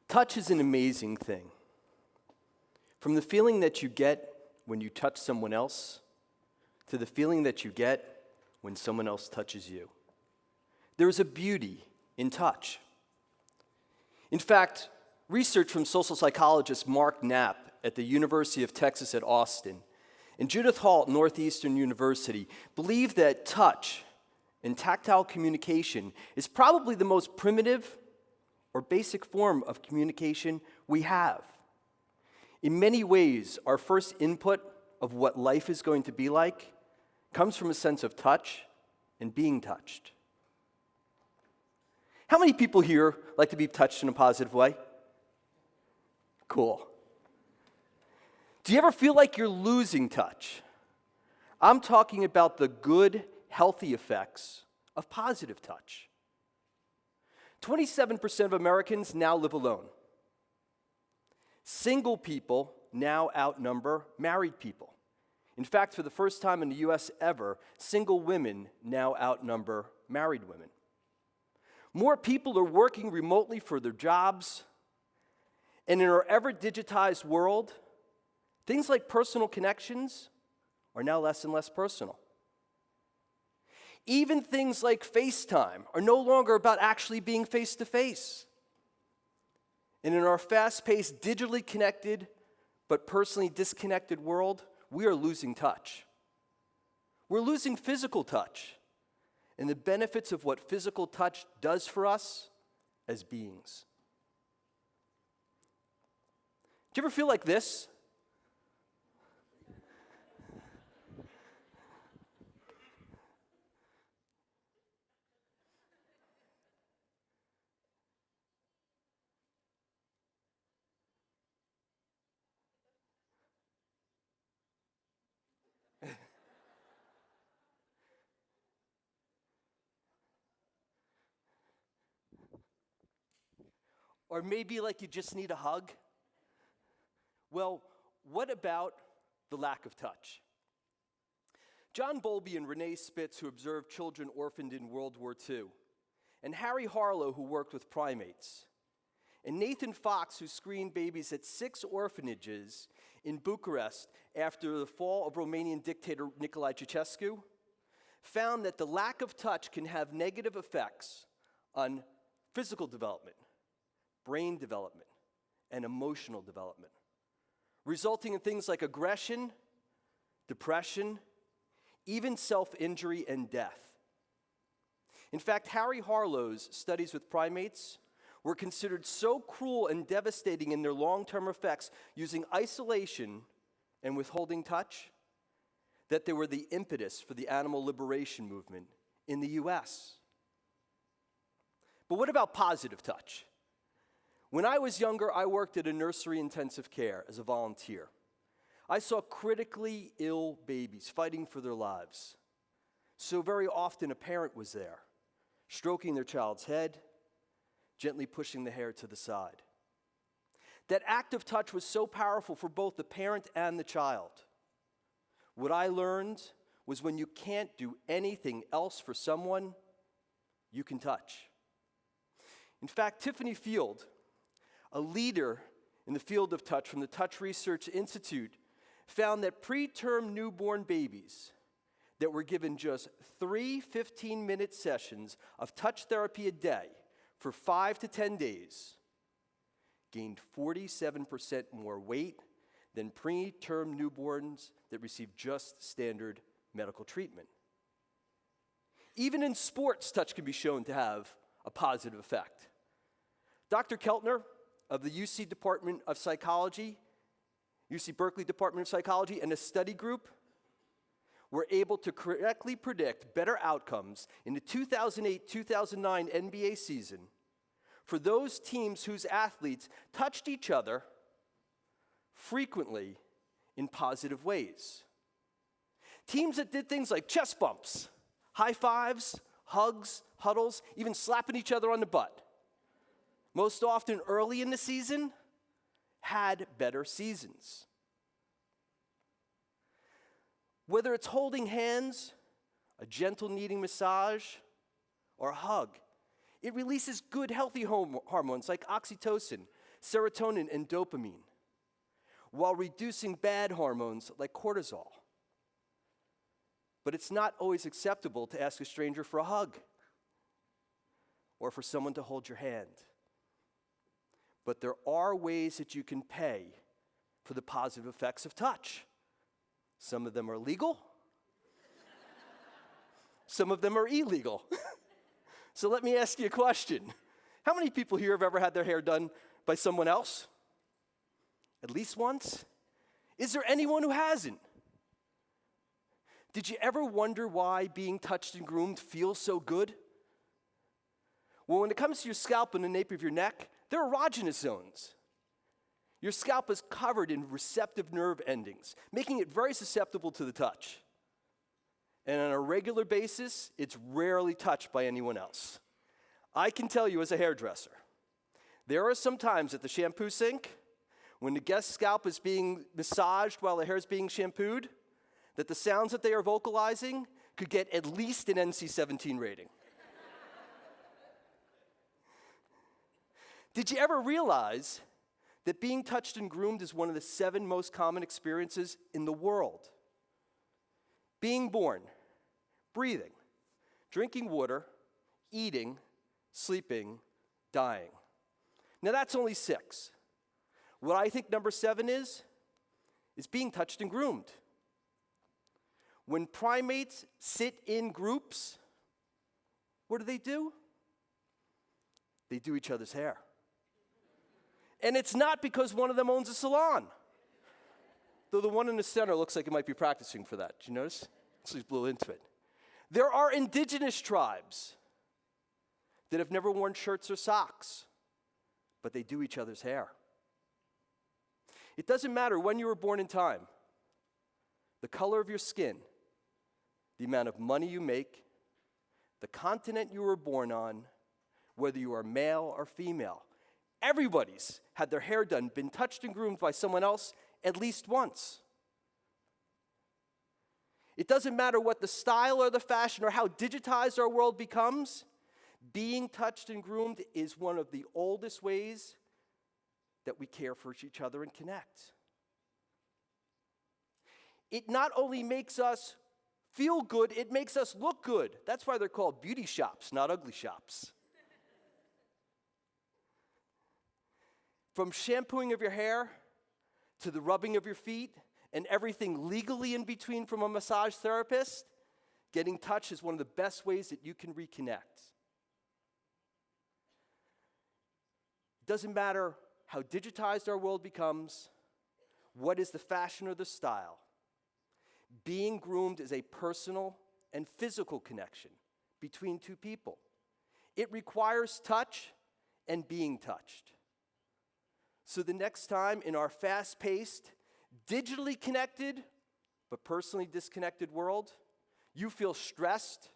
Touch is an amazing thing. From the feeling that you get when you touch someone else to the feeling that you get when someone else touches you. There is a beauty in touch. In fact, research from social psychologist Mark Knapp at the University of Texas at Austin and Judith Hall at Northeastern University believe that touch and tactile communication is probably the most primitive or basic form of communication we have. In many ways, our first input of what life is going to be like comes from a sense of touch and being touched. How many people here like to be touched in a positive way? Cool. Do you ever feel like you're losing touch? I'm talking about the good, healthy effects of positive touch. 27% of Americans now live alone. Single people now outnumber married people. In fact, for the first time in the U.S. ever, single women now outnumber married women. More people are working remotely for their jobs, and in our ever-digitized world, things like personal connections are now less and less personal. Even things like FaceTime are no longer about actually being face-to-face. And in our fast-paced, digitally connected, but personally disconnected world, we are losing touch. We're losing physical touch and the benefits of what physical touch does for us as beings. Do you ever feel like this? Or maybe like you just need a hug? Well, what about the lack of touch? John Bowlby and Renee Spitz, who observed children orphaned in World War II, and Harry Harlow, who worked with primates, and Nathan Fox, who screened babies at 6 orphanages in Bucharest after the fall of Romanian dictator Nicolae Ceausescu, found that the lack of touch can have negative effects on physical development, brain development, and emotional development, resulting in things like aggression, depression, even self-injury and death. In fact, Harry Harlow's studies with primates were considered so cruel and devastating in their long-term effects using isolation and withholding touch that they were the impetus for the animal liberation movement in the US. But what about positive touch? When I was younger, I worked at a nursery intensive care as a volunteer. I saw critically ill babies fighting for their lives. So very often a parent was there, stroking their child's head, gently pushing the hair to the side. That act of touch was so powerful for both the parent and the child. What I learned was when you can't do anything else for someone, you can touch. In fact, Tiffany Field, a leader in the field of touch from the Touch Research Institute, found that preterm newborn babies that were given just 3 15-minute sessions of touch therapy a day for 5 to 10 days gained 47% more weight than preterm newborns that received just standard medical treatment. Even in sports, touch can be shown to have a positive effect. Dr. Keltner of the UC Department of Psychology, UC Berkeley Department of Psychology, and a study group were able to correctly predict better outcomes in the 2008-2009 NBA season for those teams whose athletes touched each other frequently in positive ways. Teams that did things like chest bumps, high fives, hugs, huddles, even slapping each other on the butt, most often early in the season, had better seasons. Whether it's holding hands, a gentle kneading massage, or a hug, it releases good, healthy hormones like oxytocin, serotonin and dopamine, while reducing bad hormones like cortisol. But it's not always acceptable to ask a stranger for a hug or for someone to hold your hand. But there are ways that you can pay for the positive effects of touch. Some of them are legal. Some of them are illegal. So let me ask you a question. How many people here have ever had their hair done by someone else? At least once? Is there anyone who hasn't? Did you ever wonder why being touched and groomed feels so good? Well, when it comes to your scalp and the nape of your neck, they're erogenous zones. Your scalp is covered in receptive nerve endings, making it very susceptible to the touch. And on a regular basis, it's rarely touched by anyone else. I can tell you as a hairdresser, there are some times at the shampoo sink when the guest's scalp is being massaged while the hair is being shampooed, that the sounds that they are vocalizing could get at least an NC-17 rating. Did you ever realize that being touched and groomed is one of the 7 most common experiences in the world? Being born, breathing, drinking water, eating, sleeping, dying. Now that's only 6. What I think number 7 is being touched and groomed. When primates sit in groups, what do? They do each other's hair. And it's not because one of them owns a salon. Though the one in the center looks like it might be practicing for that. Did you notice? So he blew into it. There are indigenous tribes that have never worn shirts or socks, but they do each other's hair. It doesn't matter when you were born in time, the color of your skin, the amount of money you make, the continent you were born on, whether you are male or female. Everybody's had their hair done, been touched and groomed by someone else at least once. It doesn't matter what the style or the fashion or how digitized our world becomes, being touched and groomed is one of the oldest ways that we care for each other and connect. It not only makes us feel good, it makes us look good. That's why they're called beauty shops, not ugly shops. From shampooing of your hair to the rubbing of your feet and everything legally in between from a massage therapist, getting touched is one of the best ways that you can reconnect. It doesn't matter how digitized our world becomes, what is the fashion or the style. Being groomed is a personal and physical connection between 2 people. It requires touch and being touched. So the next time in our fast-paced, digitally connected, but personally disconnected world, you feel stressed,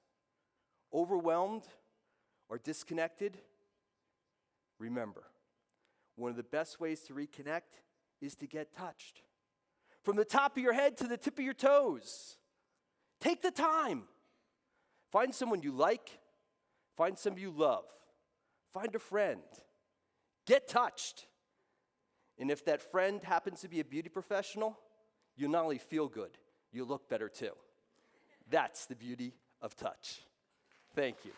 overwhelmed, or disconnected, remember, one of the best ways to reconnect is to get touched. From the top of your head to the tip of your toes. Take the time. Find someone you like. Find someone you love. Find a friend. Get touched. And if that friend happens to be a beauty professional, you'll not only feel good, you'll look better too. That's the beauty of touch. Thank you.